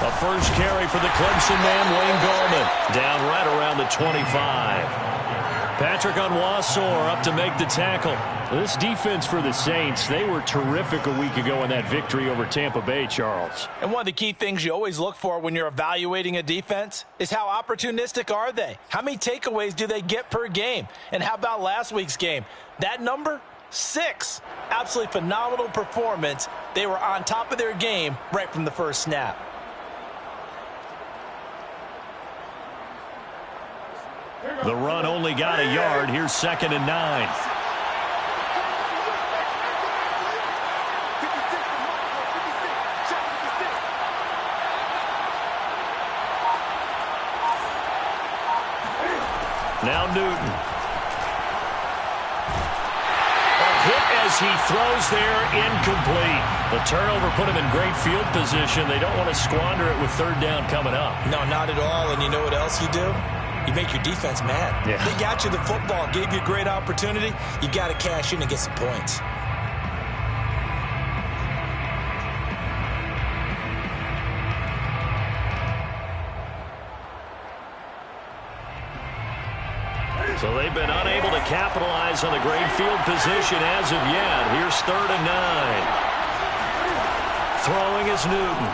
A first carry for the Clemson man, Wayne Gallman, down right around the 25. Patrick Onwuasor up to make the tackle. This defense for the Saints, they were terrific a week ago in that victory over Tampa Bay, Charles. And one of the key things you always look for when you're evaluating a defense is how opportunistic are they? How many takeaways do they get per game? And how about last week's game? That number? 6. Absolutely phenomenal performance. They were on top of their game right from the first snap. The run only got a yard. Here's 2nd and 9. Now Newton. A hit as he throws there, incomplete. The turnover put him in great field position. They don't want to squander it with 3rd down coming up. No, not at all. And you know what else you do? You make your defense mad. Yeah. They got you the football, gave you a great opportunity. You got to cash in and get some points. So they've been unable to capitalize on the great field position as of yet. Here's 3rd and 9. Throwing is Newton.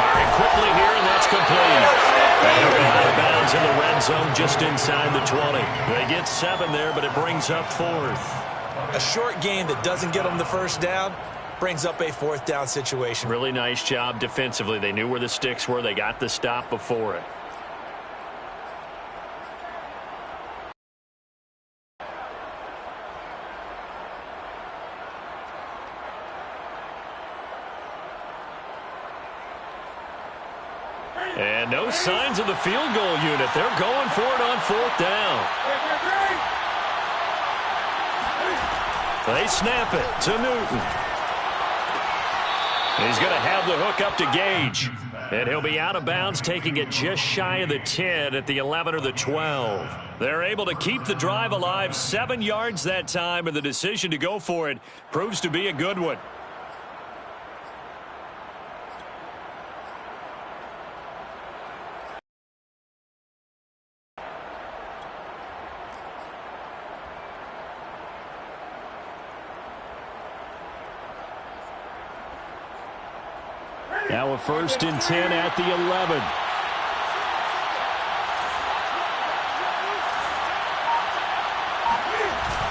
Firing quickly here, and that's complete. And they're out of bounds in the red zone just inside the 20. They get 7 there, but it brings up 4th. A short game that doesn't get them the first down brings up a 4th down situation. Really nice job defensively. They knew where the sticks were. They got the stop before it. And no signs of the field goal unit. They're going for it on 4th down. They snap it to Newton. He's going to have the hook up to Gage. And he'll be out of bounds, taking it just shy of the 10 at the 11 or the 12. They're able to keep the drive alive, 7 yards that time, and the decision to go for it proves to be a good one. Now a 1st and 10 at the 11.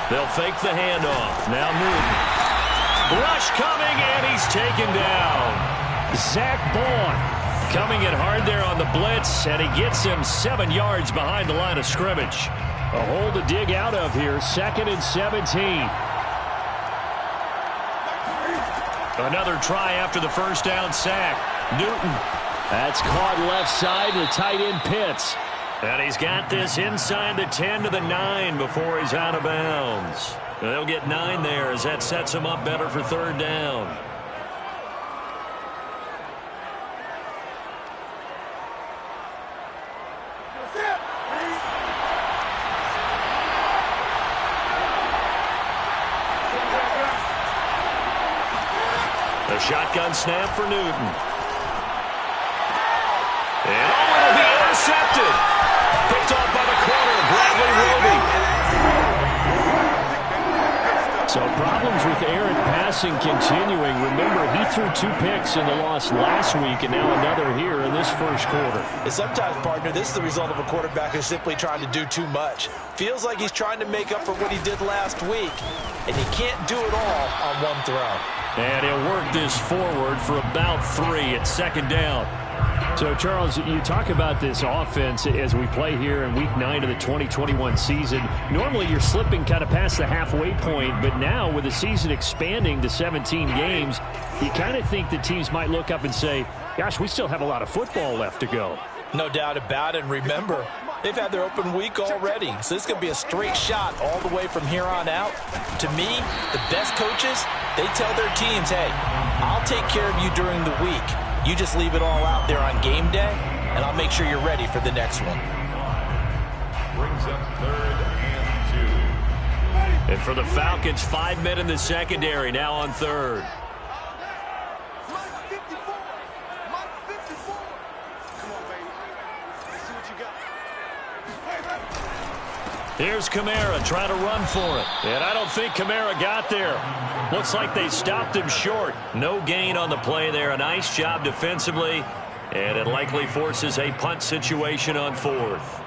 They'll fake the handoff. Now Newton. Rush coming, and he's taken down. Zach Bond coming in hard there on the blitz, and he gets him 7 yards behind the line of scrimmage. A hole to dig out of here, 2nd and 17. Another try after the first down sack. Newton. That's caught left side. The tight end Pitts. And he's got this inside the 10 to the 9 before he's out of bounds. They'll get 9 there as that sets him up better for 3rd down. A shotgun snap for Newton. And it'll be intercepted. Picked off by the corner, Bradley Roby. So problems with errant passing continuing. Remember, he threw 2 picks in the loss last week, and now another here in this first quarter. And sometimes, partner, this is the result of a quarterback who's simply trying to do too much. Feels like he's trying to make up for what he did last week, and he can't do it all on one throw. And he'll work this forward for about 3 at 2nd down. So, Charles, you talk about this offense as we play here in Week 9 of the 2021 season. Normally, you're slipping kind of past the halfway point, but now with the season expanding to 17 games, you kind of think the teams might look up and say, gosh, we still have a lot of football left to go. No doubt about it. And remember, they've had their open week already, so this could be a straight shot all the way from here on out. To me, the best coaches, they tell their teams, hey, I'll take care of you during the week. You just leave it all out there on game day, and I'll make sure you're ready for the next one. Brings up 3rd and 2. And for the Falcons, 5 men in the secondary now on 3rd. Here's Kamara trying to run for it. And I don't think Kamara got there. Looks like they stopped him short. No gain on the play there. A nice job defensively. And it likely forces a punt situation on 4th.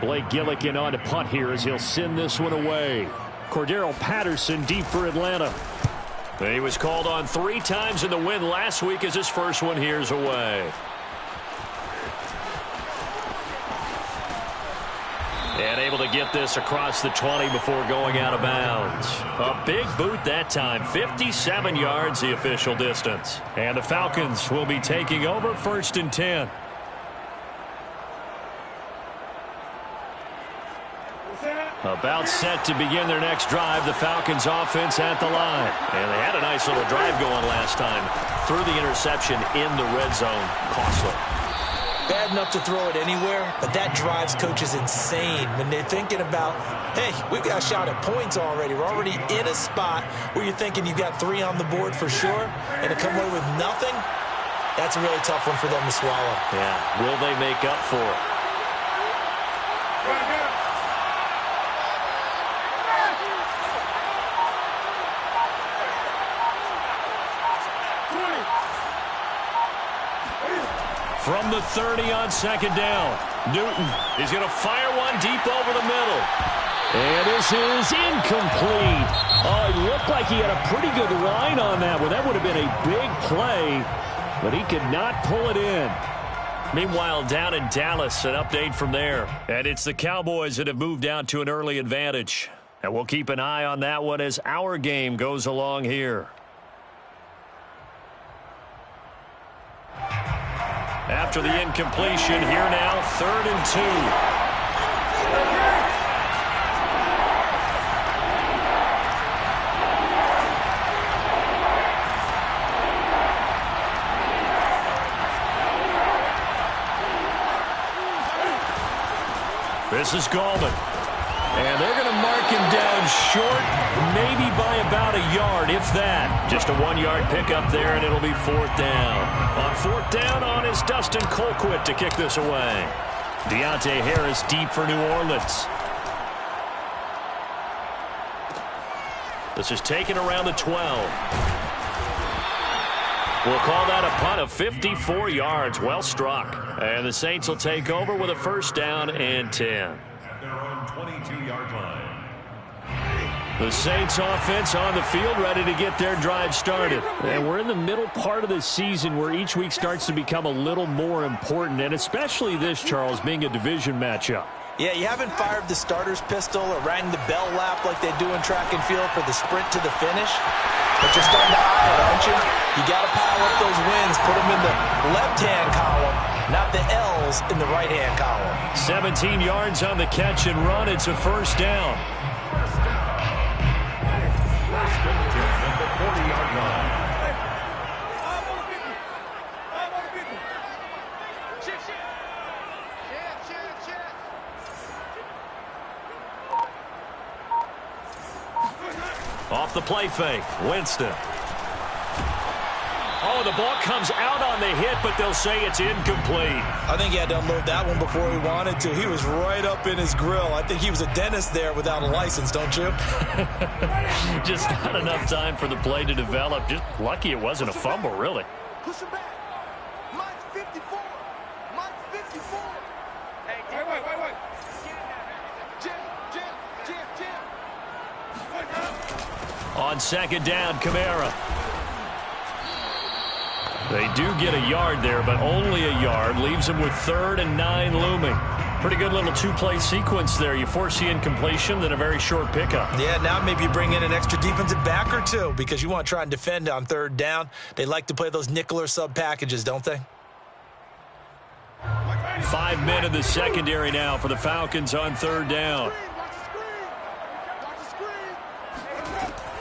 Blake Gillikin on to punt here as he'll send this one away. Cordero Patterson deep for Atlanta. He was called on 3 times in the win last week as his first one here's away. And able to get this across the 20 before going out of bounds. A big boot that time. 57 yards the official distance. And the Falcons will be taking over 1st and 10. About set to begin their next drive. The Falcons offense at the line. And they had a nice little drive going last time. Threw the interception in the red zone. Costly. Bad enough to throw it anywhere, but that drives coaches insane when they're thinking about, hey, we've got a shot at points already. We're already in a spot where you're thinking you've got 3 on the board for sure, and to come away with nothing, that's a really tough one for them to swallow. Yeah, will they make up for it? From the 30 on 2nd down. Newton is going to fire one deep over the middle. And this is incomplete. Oh, it looked like he had a pretty good line on that one. That would have been a big play, but he could not pull it in. Meanwhile, down in Dallas, an update from there. And it's the Cowboys that have moved out to an early advantage. And we'll keep an eye on that one as our game goes along here. After the incompletion, here now, 3rd and 2. This is Gallman. And they're going to mark him down short, maybe by about a yard, if that. Just a 1-yard pickup there, and it'll be 4th down. On 4th down on is Dustin Colquitt to kick this away. Deontay Harris deep for New Orleans. This is taken around the 12. We'll call that a punt of 54 yards. Well struck. And the Saints will take over with a 1st down and 10. Their own 22-yard line. The Saints offense on the field ready to get their drive started. And we're in the middle part of the season where each week starts to become a little more important, and especially this, Charles, being a division matchup. Yeah, you haven't fired the starter's pistol or rang the bell lap like they do in track and field for the sprint to the finish. But you're starting to eye it, aren't you? You got to pile up those wins, put them in the left-hand column, not the L's in the right-hand column. 17 yards on the catch and run. It's a 1st down. At the 40-yard line. Off the play fake, Winston. Oh, the ball comes out on the hit, but they'll say it's incomplete. I think he had to unload that one before he wanted to. He was right up in his grill. I think he was a dentist there without a license, don't you? Just not enough time for the play to develop. Just lucky it wasn't a fumble, really. Push him back. Mine's 54. Mine's 54. Hey, wait. Jim. On 2nd down, Kamara. They do get a yard there, but only a yard. Leaves them with 3rd and 9 looming. Pretty good little 2-play sequence there. You force the incompletion, then a very short pickup. Yeah, now maybe you bring in an extra defensive back or two because you want to try and defend on 3rd down. They like to play those nickel or sub packages, don't they? 5 men in the secondary now for the Falcons on 3rd down.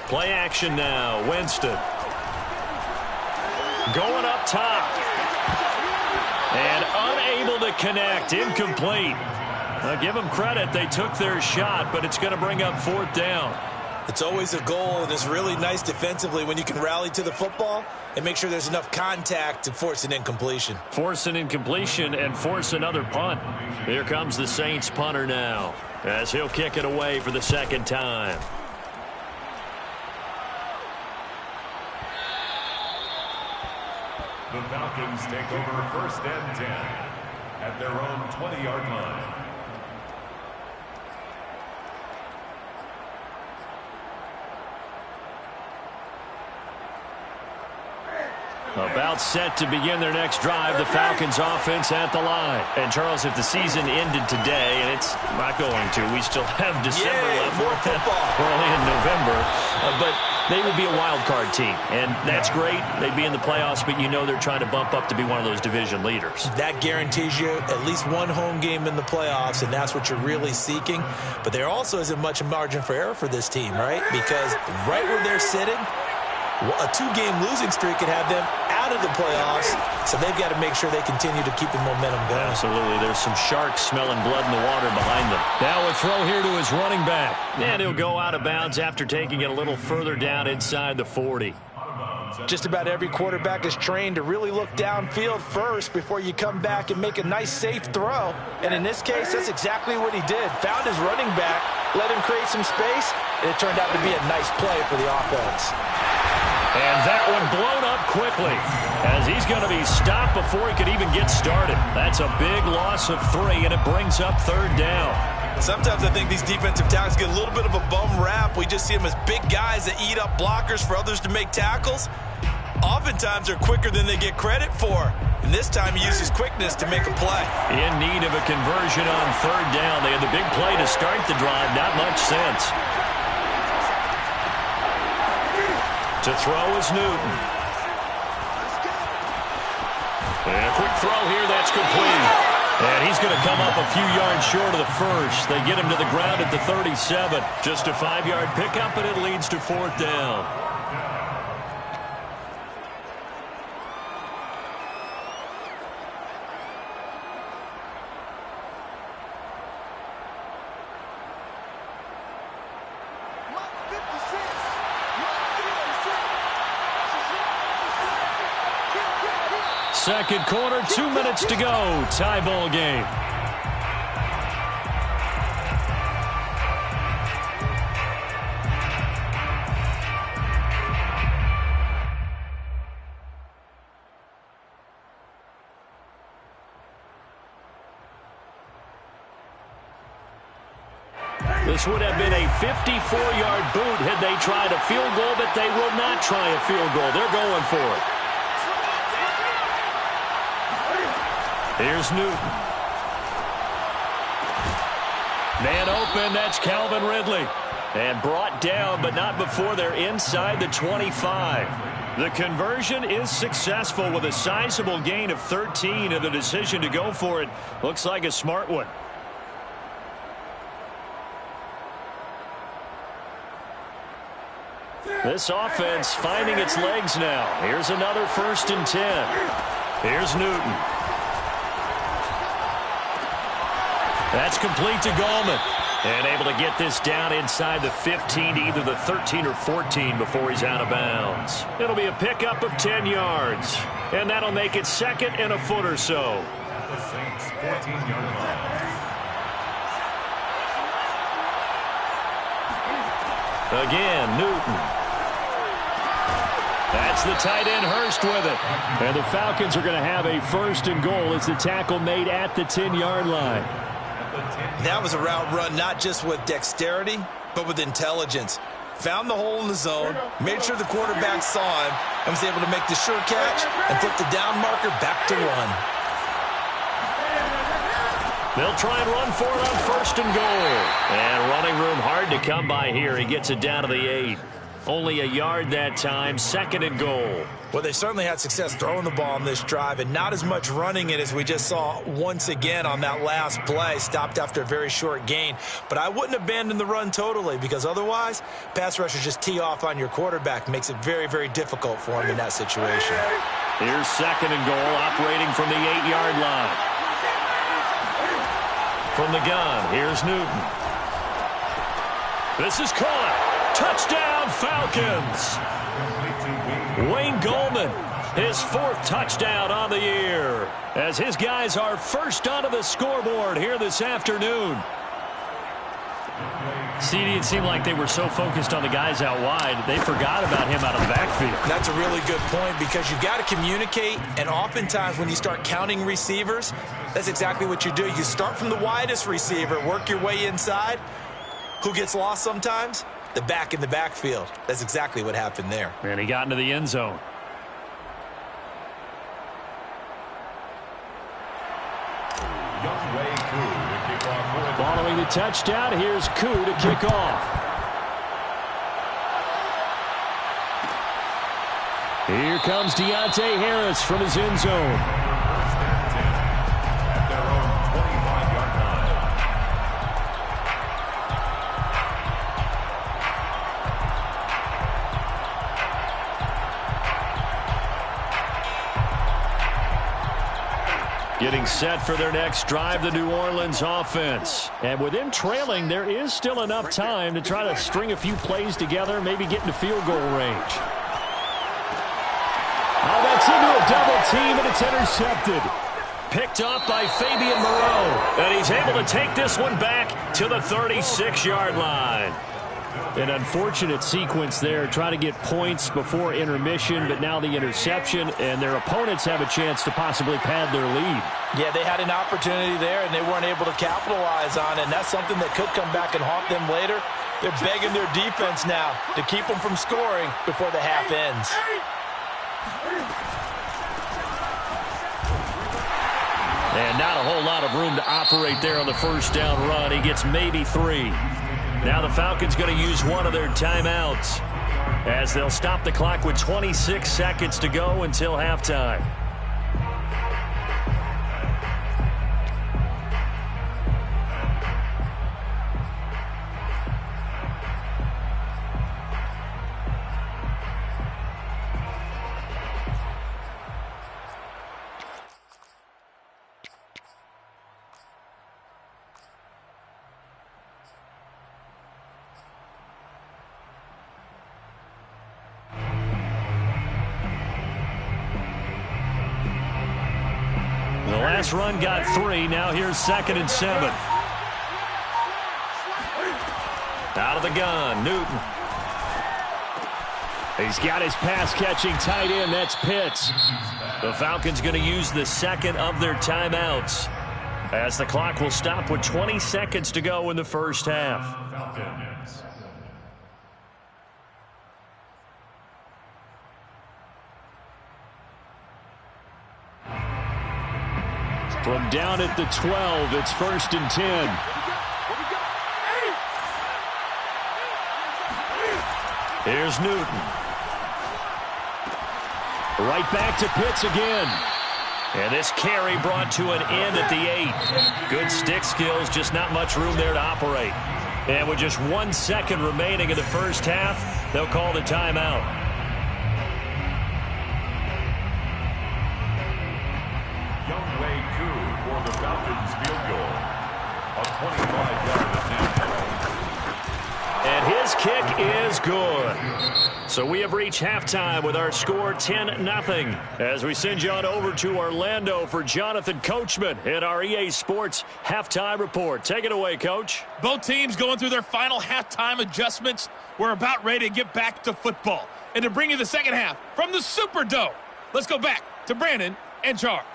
Play action now. Winston. Going up top. And unable to connect. Incomplete. Give them credit. They took their shot, but it's going to bring up 4th down. It's always a goal, and it's really nice defensively when you can rally to the football and make sure there's enough contact to force an incompletion. Force an incompletion and force another punt. Here comes the Saints punter now, as he'll kick it away for the 2nd time. The Falcons take over 1st and 10 at their own 20-yard line. About set to begin their next drive, the Falcons offense at the line. And Charles, if the season ended today, and it's not going to, we still have December left. More football. Early in November. But they would be a wild card team, and that's great. They'd be in the playoffs, but you know they're trying to bump up to be one of those division leaders. That guarantees you at least one home game in the playoffs, and that's what you're really seeking. But there also isn't much margin for error for this team, right? Because right where they're sitting, a 2-game losing streak could have them out of the playoffs, so they've got to make sure they continue to keep the momentum going. Absolutely. There's some sharks smelling blood in the water behind them. Now a throw here to his running back. And he'll go out of bounds after taking it a little further down inside the 40. Just about every quarterback is trained to really look downfield first before you come back and make a nice, safe throw. And in this case, that's exactly what he did. Found his running back, let him create some space, and it turned out to be a nice play for the offense. And that one blown up quickly as he's going to be stopped before he could even get started. That's a big loss of 3, and it brings up 3rd down. Sometimes I think these defensive tackles get a little bit of a bum rap. We just see them as big guys that eat up blockers for others to make tackles. Oftentimes they're quicker than they get credit for. And this time he uses quickness to make a play. In need of a conversion on 3rd down. They had the big play to start the drive. Not much sense. To throw is Newton. And a quick throw here, that's complete. And he's going to come up a few yards short of the first. They get him to the ground at the 37. Just a 5-yard pickup, and it leads to 4th down. Second quarter, 2 minutes to go. Tie ball game. This would have been a 54-yard boot had they tried a field goal, but they will not try a field goal. They're going for it. Here's Newton. Man open, that's Calvin Ridley. And brought down, but not before they're inside the 25. The conversion is successful with a sizable gain of 13, and the decision to go for it looks like a smart one. This offense finding its legs now. Here's another 1st and 10. Here's Newton. That's complete to Gallman. And able to get this down inside the 15 to either the 13 or 14 before he's out of bounds. It'll be a pickup of 10 yards. And that'll make it 2nd and a foot or so. The Saints 14-yard line. Again, Newton. That's the tight end Hurst with it. And the Falcons are going to have a 1st and goal as the tackle made at the 10-yard line. That was a route run not just with dexterity, but with intelligence. Found the hole in the zone, made sure the quarterback saw him, and was able to make the sure catch and flip the down marker back to run. They'll try and run for it on 1st and goal. And running room hard to come by here. He gets it down to the 8. Only a yard that time, 2nd and goal. Well, they certainly had success throwing the ball on this drive and not as much running it as we just saw once again on that last play. Stopped after a very short gain. But I wouldn't abandon the run totally because otherwise, pass rushers just tee off on your quarterback. Makes it very, very difficult for him in that situation. Here's 2nd and goal, operating from the 8-yard line. From the gun, here's Newton. This is caught. Touchdown, Falcons. Wayne Goldman, his 4th touchdown on the year, as his guys are first onto the scoreboard here this afternoon. CD, it seemed like they were so focused on the guys out wide, they forgot about him out of the backfield. That's a really good point, because you've got to communicate, and oftentimes when you start counting receivers, that's exactly what you do. You start from the widest receiver, work your way inside. Who gets lost sometimes? The back in the backfield. That's exactly what happened there. And he got into the end zone. Following the touchdown, here's Koo to kick off. Here comes Deontay Harris from his end zone. First and 10 at their own 25-yard line. Getting set for their next drive, the New Orleans offense. And with them trailing, there is still enough time to try to string a few plays together, maybe get into field goal range. Oh, that's into a double team, and it's intercepted. Picked up by Fabian Moreau. And he's able to take this one back to the 36-yard line. An unfortunate sequence there, trying to get points before intermission, but now the interception, and their opponents have a chance to possibly pad their lead. Yeah, they had an opportunity there, and they weren't able to capitalize on it, and that's something that could come back and haunt them later. They're begging their defense now to keep them from scoring before the half ends. And not a whole lot of room to operate there on the first down run. He gets maybe 3. Now the Falcons going to use one of their timeouts as they'll stop the clock with 26 seconds to go until halftime. The last run got 3. Now here's 2nd and 7. Out of the gun, Newton. He's got his pass-catching tight end. That's Pitts. The Falcons going to use the second of their timeouts as the clock will stop with 20 seconds to go in the first half. Falcons. From down at the 12, it's 1st and 10. Here's Newton. Right back to Pitts again. And this carry brought to an end at the 8. Good stick skills, just not much room there to operate. And with just 1 second remaining in the first half, they'll call the timeout. For the Falcons field goal, a 25-yard attempt. And his kick is good. So we have reached halftime with our score 10-0. As we send you on over to Orlando for Jonathan Coachman in our EA Sports halftime report. Take it away, Coach. Both teams going through their final halftime adjustments. We're about ready to get back to football. And to bring you the second half from the Superdome, let's go back to Brandon and Charles.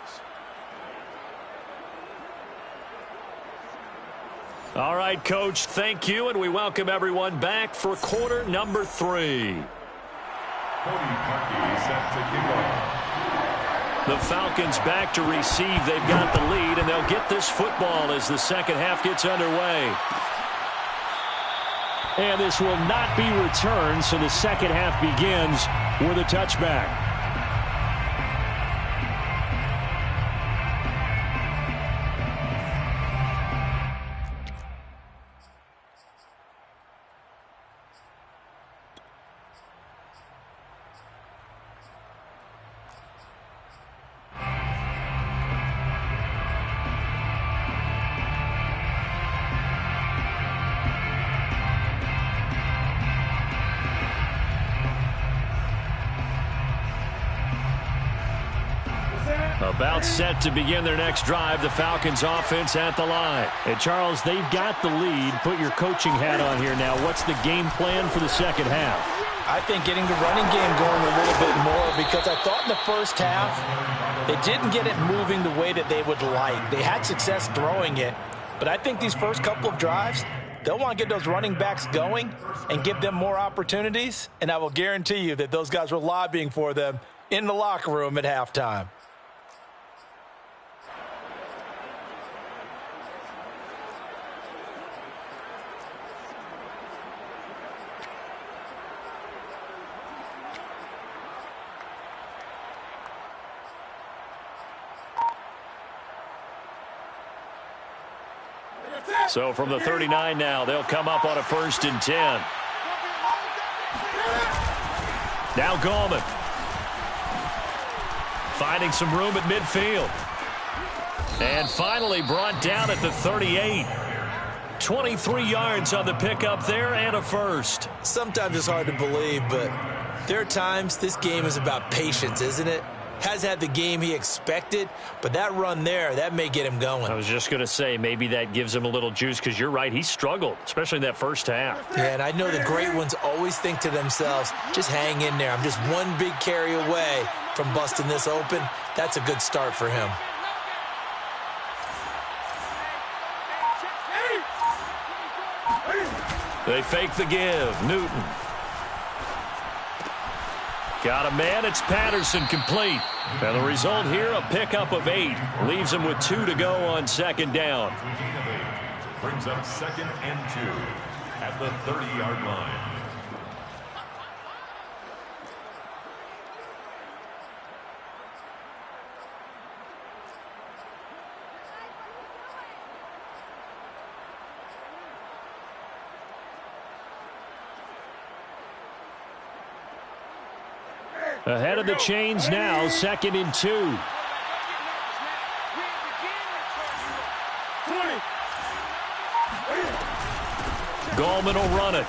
All right, Coach, thank you, and we welcome everyone back for quarter number 3. Cody Parkey set to kick off. The Falcons back to receive. They've got the lead, and they'll get this football as the second half gets underway. And this will not be returned, so the second half begins with a touchback. About set to begin their next drive, the Falcons offense at the line. And Charles, they've got the lead. Put your coaching hat on here now. What's the game plan for the second half? I think getting the running game going a little bit more, because I thought in the first half they didn't get it moving the way that they would like. They had success throwing it, but I think these first couple of drives, they'll want to get those running backs going and give them more opportunities, and I will guarantee you that those guys were lobbying for them in the locker room at halftime. So from the 39 now, they'll come up on a 1st and 10. Now Gallman. Finding some room at midfield. And finally brought down at the 38. 23 yards on the pickup there and a first. Sometimes it's hard to believe, but there are times this game is about patience, isn't it? Has had the game he expected, but that run there, that may get him going. I was just going to say, maybe that gives him a little juice, because you're right, he struggled, especially in that first half. Yeah, and I know the great ones always think to themselves, just hang in there. I'm just one big carry away from busting this open. That's a good start for him. They fake the give. Newton. Got a man. It's Patterson complete. And the result here, a pickup of 8. Leaves him with 2 to go on 2nd down. Brings up 2nd and 2 at the 30-yard line. Ahead of the chains now, 2nd and 2. Gallman will run it.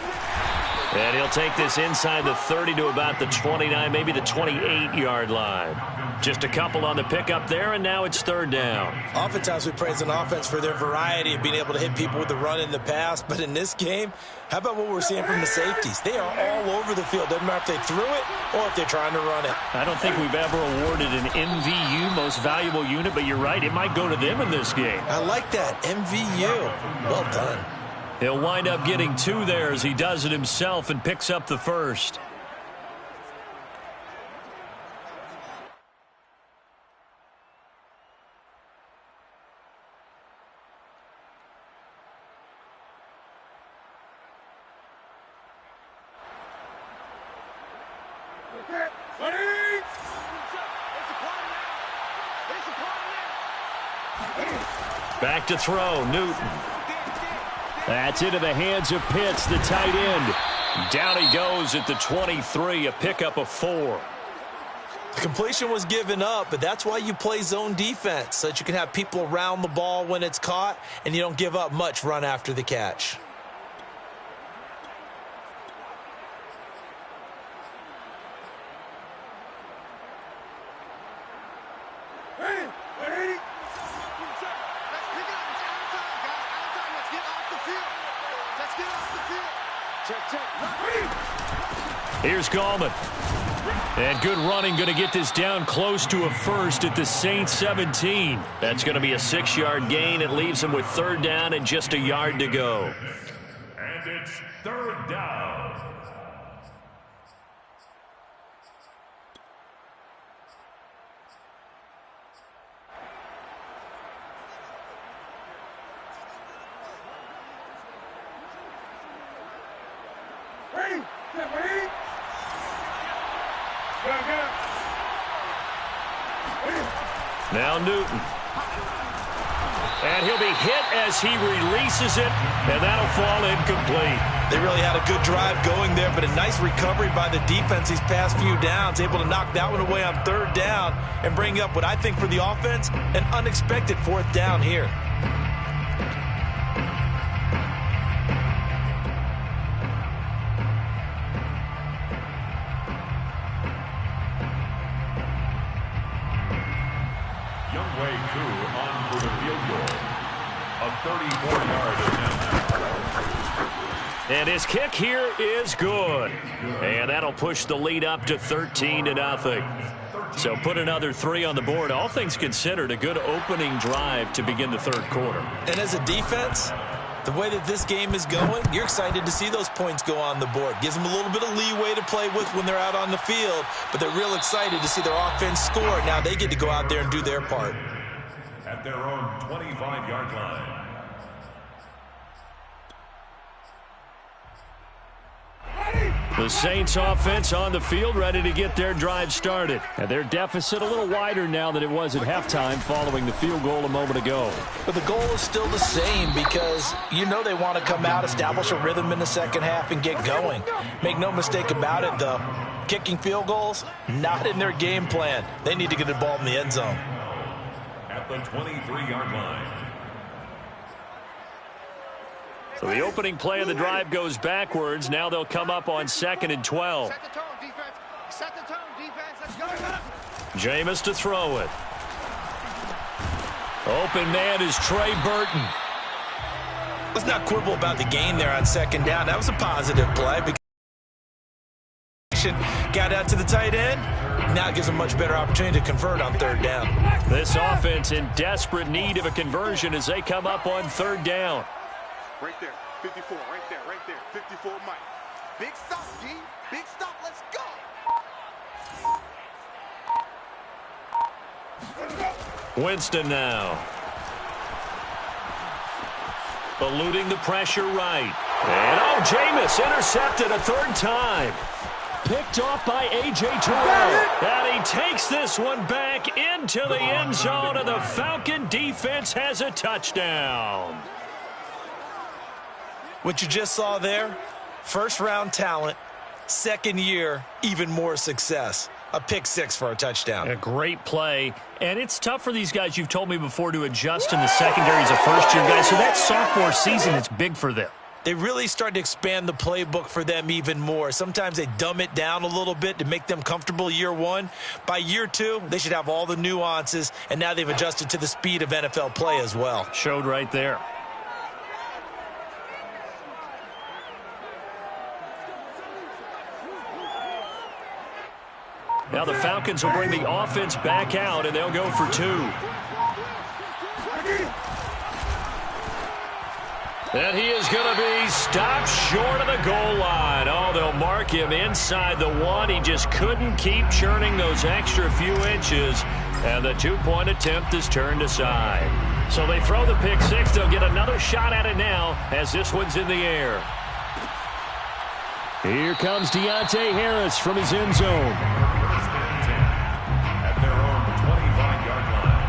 And he'll take this inside the 30 to about the 29, maybe the 28-yard line. Just a couple on the pickup there, and now it's 3rd down. Oftentimes we praise an offense for their variety of being able to hit people with the run in the pass, but in this game, how about what we're seeing from the safeties? They are all over the field. Doesn't matter if they threw it or if they're trying to run it. I don't think we've ever awarded an MVU, most valuable unit, but you're right, it might go to them in this game. I like that, MVU. Well done. He'll wind up getting 2 there as he does it himself and picks up the first. Back to throw, Newton. That's into the hands of Pitts, the tight end. Down he goes at the 23, a pickup of 4. The completion was given up, but that's why you play zone defense, so that you can have people around the ball when it's caught, and you don't give up much run after the catch. Here's Gallman. And good running, going to get this down close to a first at the Saints 17. That's going to be a 6-yard gain. It leaves him with 3rd down and just a yard to go. And it's 3rd down. Now Newton. And he'll be hit as he releases it, and that'll fall incomplete. They really had a good drive going there, but a nice recovery by the defense these past few downs, able to knock that one away on 3rd down and bring up what I think for the offense, an unexpected 4th down here. midway through on for the field goal. A 34-yard attempt. And his kick here is good. And that'll push the lead up to 13-0. So put another 3 on the board. All things considered, a good opening drive to begin the third quarter. And as a defense, the way that this game is going, you're excited to see those points go on the board. Gives them a little bit of leeway to play with when they're out on the field, but they're real excited to see their offense score. Now they get to go out there and do their part. At their own 25-yard line. The Saints offense on the field, ready to get their drive started. And their deficit a little wider now than it was at halftime following the field goal a moment ago. But the goal is still the same because you know they want to come out, establish a rhythm in the second half, and get going. Make no mistake about it, though. Kicking field goals, not in their game plan. They need to get the ball in the end zone. At the 23-yard line. So the opening play of the drive goes backwards. Now they'll come up on 2nd and 12. Set the tone, defense. Set the tone, defense. Let's go. Jameis to throw it. Open man is Trey Burton. Let's not quibble about the gain there on 2nd down. That was a positive play. Got out to the tight end. Now it gives a much better opportunity to convert on 3rd down. This offense in desperate need of a conversion as they come up on 3rd down. Right there, 54, right there, 54, Mike. Big stop, G. Big stop, let's go. Winston now. Eluding the pressure right. And Jameis intercepted a 3rd time. Picked off by A.J. Terrell. And he takes this one back into the end zone, and the Falcon defense has a touchdown. What you just saw there, first-round talent, 2nd year, even more success. A pick 6 for a touchdown. A great play. And it's tough for these guys, you've told me before, to adjust in the secondary as a first-year guy. So that sophomore season is big for them. They really start to expand the playbook for them even more. Sometimes they dumb it down a little bit to make them comfortable year 1. By year 2, they should have all the nuances, and now they've adjusted to the speed of NFL play as well. Showed right there. Now the Falcons will bring the offense back out, and they'll go for 2. And he is going to be stopped short of the goal line. Oh, they'll mark him inside the 1. He just couldn't keep churning those extra few inches, and the 2-point attempt is turned aside. So they throw the pick 6. They'll get another shot at it now as this one's in the air. Here comes Deontay Harris from his end zone. At their own 25-yard line.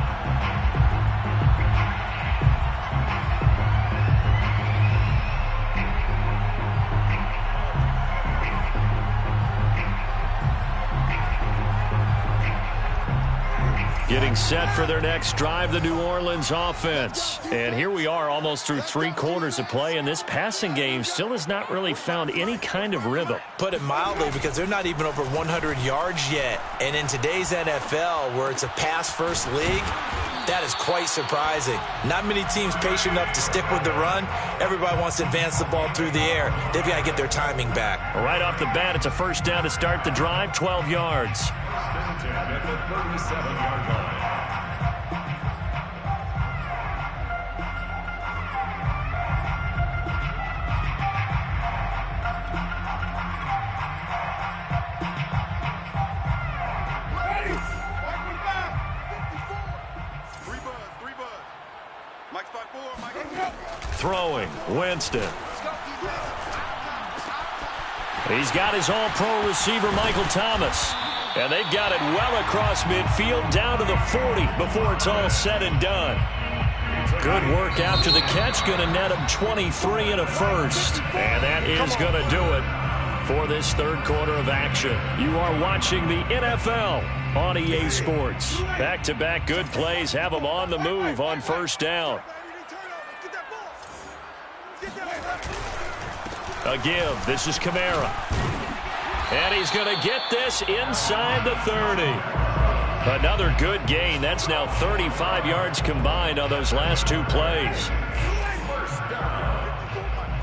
Getting set for their next drive, the New Orleans offense. And here we are almost through 3 quarters of play, and this passing game still has not really found any kind of rhythm. Put it mildly, because they're not even over 100 yards yet. And in today's NFL, where it's a pass-first league, that is quite surprising. Not many teams patient enough to stick with the run. Everybody wants to advance the ball through the air. They've got to get their timing back. Right off the bat, it's a first down to start the drive, 12 yards. At the 37-yard line. Throwing, Winston. He's got his all-pro receiver, Michael Thomas. And they've got it well across midfield, down to the 40 before it's all said and done. Good work after the catch, going to net him 23 and a first. And that is going to do it for this third quarter of action. You are watching the NFL on EA Sports. Back-to-back good plays have them on the move on first down. A give. This is Kamara. And he's going to get this inside the 30. Another good gain. That's now 35 yards combined on those last two plays.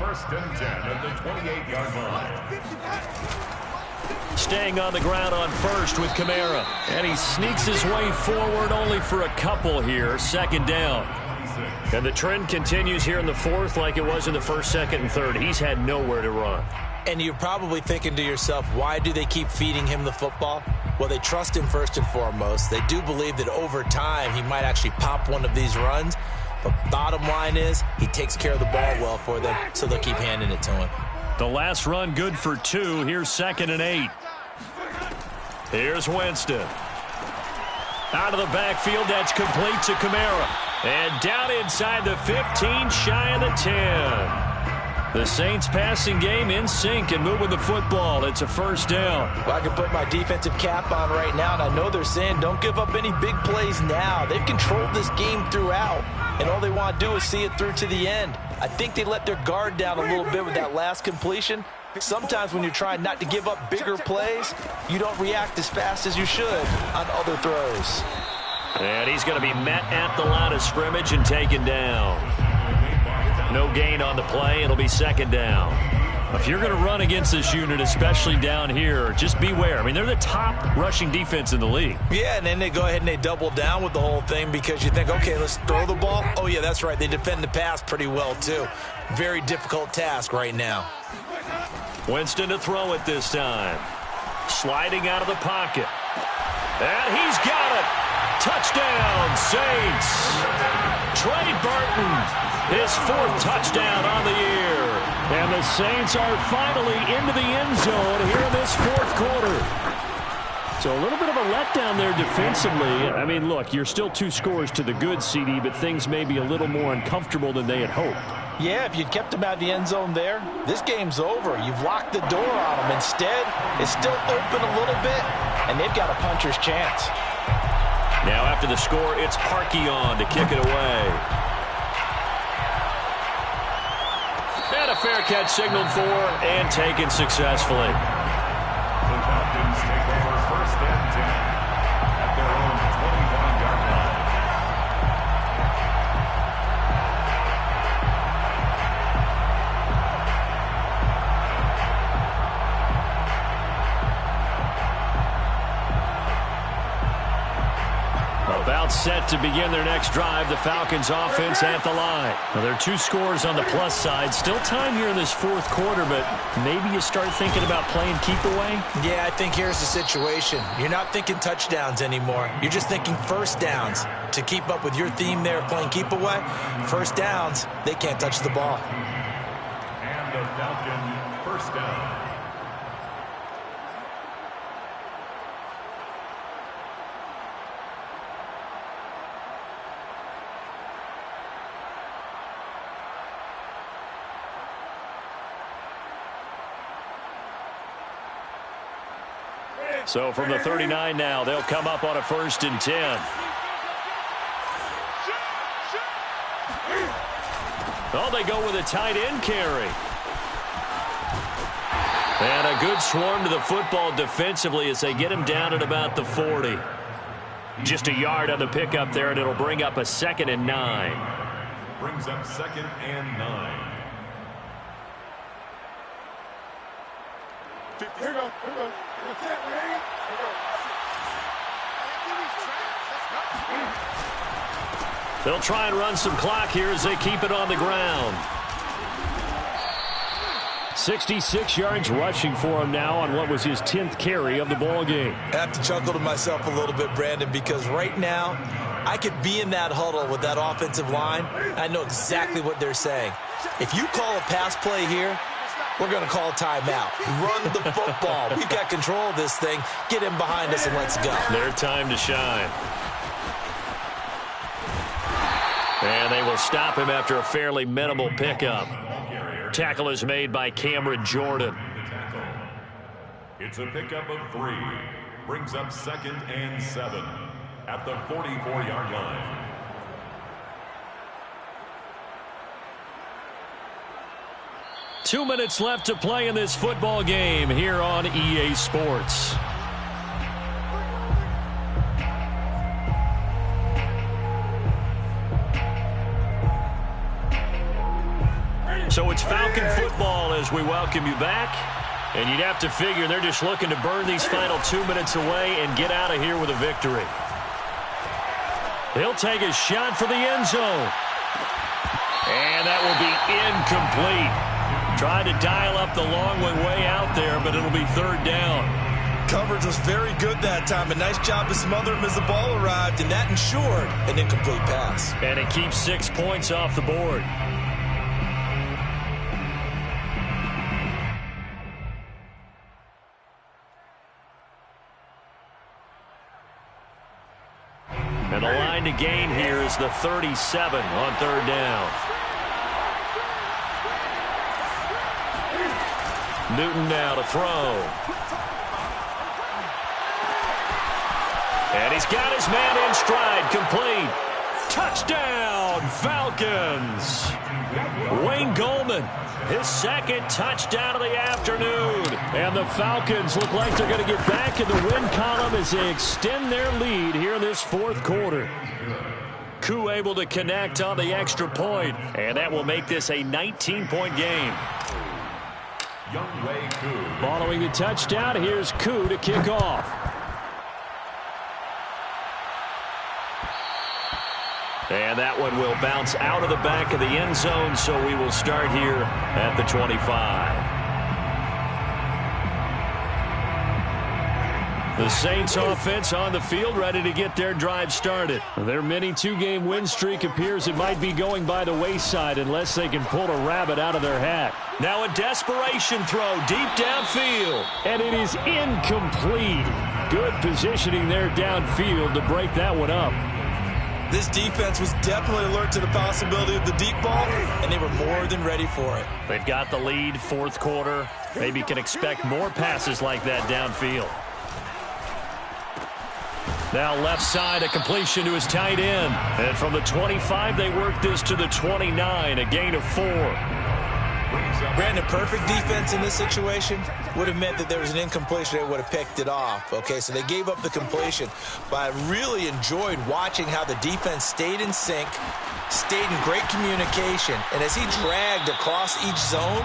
First and 10 at the 28-yard line. Staying on the ground on first with Kamara. And he sneaks his way forward only for a couple here. Second down. And the trend continues here in the fourth like it was in the first, second, and third. He's had nowhere to run. And you're probably thinking to yourself, why do they keep feeding him the football? Well, they trust him first and foremost. They do believe that over time he might actually pop one of these runs. But bottom line is he takes care of the ball well for them, so they'll keep handing it to him. The last run good for 2. Here's 2nd and 8. Here's Winston. Out of the backfield, that's complete to Kamara. And down inside the 15, shy of the 10. The Saints passing game in sync and moving the football. It's a first down. Well, I can put my defensive cap on right now, and I know they're saying don't give up any big plays now. They've controlled this game throughout, and all they want to do is see it through to the end. I think they let their guard down a little bit with that last completion. Sometimes when you're trying not to give up bigger plays, you don't react as fast as you should on other throws. And he's going to be met at the line of scrimmage and taken down. No gain on the play. It'll be second down. If you're going to run against this unit, especially down here, just beware. I mean, they're the top rushing defense in the league. Yeah, and then they go ahead and they double down with the whole thing because you think, okay, let's throw the ball. Oh, yeah, that's right. They defend the pass pretty well, too. Very difficult task right now. Winston to throw it this time. Sliding out of the pocket. And he's got it. Touchdown, Saints. Trey Burton. His 4th touchdown on the year. And the Saints are finally into the end zone here in this 4th quarter. So a little bit of a letdown there defensively. I mean, look, you're still 2 scores to the good, CD, but things may be a little more uncomfortable than they had hoped. Yeah, if you'd kept them out of the end zone there, this game's over. You've locked the door on them. Instead, it's still open a little bit, and they've got a puncher's chance. Now after the score, it's Parkey on to kick it away. And a fair catch signaled for and taken successfully. The Falcons take over first and 10 at their own 21-yard line. About set to begin their next drive, the Falcons offense at the line. Now, there are 2 scores on the plus side. Still time here in this 4th quarter, but maybe you start thinking about playing keep away? Yeah, I think here's the situation. You're not thinking touchdowns anymore. You're just thinking first downs. To keep up with your theme there of playing keep away, first downs, they can't touch the ball. And the Falcon first down. So from the 39 now, they'll come up on a 1st and 10. Oh, they go with a tight end carry. And a good swarm to the football defensively as they get him down at about the 40. Just a yard on the pickup there, and it'll bring up a 2nd and 9. Brings up 2nd and 9. Here we go. What's that, man? They'll try and run some clock here as they keep it on the ground. 66 yards rushing for him now on what was his 10th carry of the ball game. I have to chuckle to myself a little bit, Brandon, because right now I could be in that huddle with that offensive line. I know exactly what they're saying. If you call a pass play here, we're going to call timeout. Run the football. We've got control of this thing. Get him behind us and let's go. Their time to shine. And they will stop him after a fairly minimal pickup. Tackle is made by Cameron Jordan. It's a pickup of 3. Brings up 2nd and 7 at the 44-yard line. Two minutes left to play in this football game here on EA Sports. as we welcome you back. And you'd have to figure they're just looking to burn these final 2 minutes away and get out of here with a victory. He'll take a shot for the end zone. And that will be incomplete. Tried to dial up the long way out there, but it'll be third down. Coverage was very good that time. A nice job to smother him as the ball arrived, and that ensured an incomplete pass. And it keeps 6 points off the board. And the line to gain here is the 37 on third down. Newton now to throw. And he's got his man in stride, complete. Touchdown, Falcons. Wayne Goldman, his second touchdown of the afternoon. And the Falcons look like they're going to get back in the win column as they extend their lead here in this fourth quarter. Koo able to connect on the extra point, and that will make this a 19-point game. Following the touchdown, here's Koo to kick off. And that one will bounce out of the back of the end zone, so we will start here at the 25. The Saints offense on the field, ready to get their drive started. Their mini two-game win streak appears it might be going by the wayside unless they can pull a rabbit out of their hat. Now a desperation throw deep downfield, and it is incomplete. Good positioning there downfield to break that one up. This defense was definitely alert to the possibility of the deep ball, and they were more than ready for it. They've got the lead, fourth quarter. Maybe can expect more passes like that downfield. Now left side, a completion to his tight end. And from the 25, they work this to the 29, a gain of 4. Brandon, perfect defense in this situation would have meant that there was an incompletion. They would have picked it off. Okay, so they gave up the completion. But I really enjoyed watching how the defense stayed in sync, stayed in great communication. And as he dragged across each zone,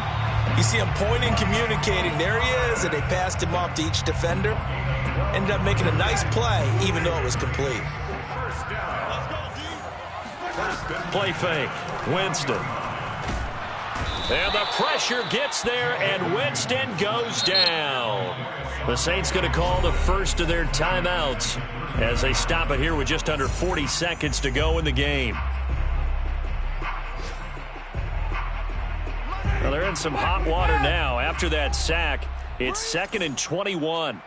you see him pointing, communicating. There he is, and they passed him off to each defender. Ended up making a nice play, even though it was complete. Play fake. Winston. And the pressure gets there, and Winston goes down. The Saints going to call the first of their timeouts as they stop it here with just under 40 seconds to go in the game. Well, they're in some hot water now. After that sack, it's 2nd and 21.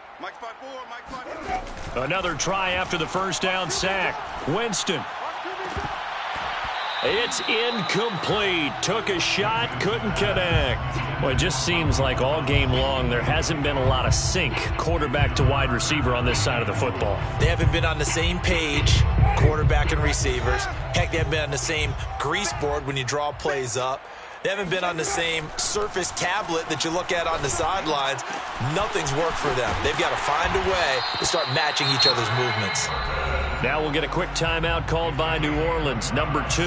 Another try after the first down sack. Winston. It's incomplete. Took a shot, couldn't connect. Well, it just seems like all game long there hasn't been a lot of sync quarterback to wide receiver on this side of the football. They haven't been on the same page, quarterback and receivers. Heck, they haven't been on the same grease board when you draw plays up. They haven't been on the same Surface tablet that you look at on the sidelines. Nothing's worked for them. They've got to find a way to start matching each other's movements. Now we'll get a quick timeout called by New Orleans, number 2,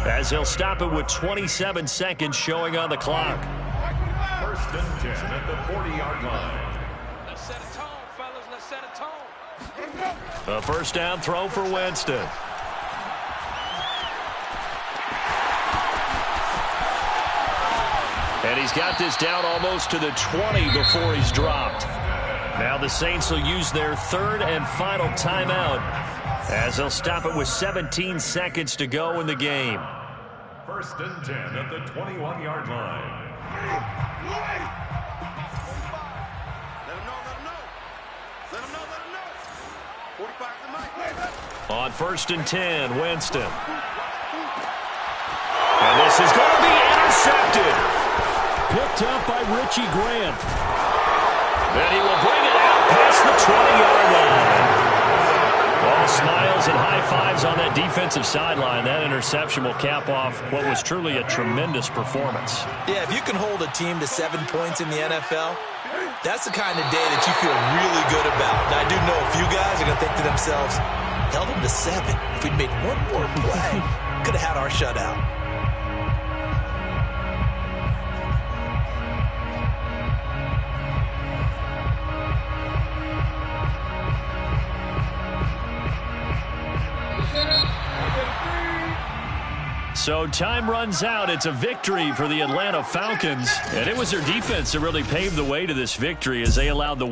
as they'll stop it with 27 seconds showing on the clock. 1st and 10 at the 40-yard line. Let's set a tone, fellas. Let's set a tone. A first down throw for Winston. And he's got this down almost to the 20 before he's dropped. Now the Saints will use their third and final timeout as they'll stop it with 17 seconds to go in the game. 1st and 10 at the 21-yard line. On 1st and 10, Winston. And this is going to be intercepted. Picked up by Richie Grant. And he will bring it out past the 20-yard line. All smiles and high fives on that defensive sideline. That interception will cap off what was truly a tremendous performance. Yeah, if you can hold a team to 7 points in the NFL, that's the kind of day that you feel really good about. And I do know a few guys are going to think to themselves, held them to 7. If we'd made one more play, could have had our shutout. So time runs out. It's a victory for the Atlanta Falcons. And it was their defense that really paved the way to this victory as they allowed the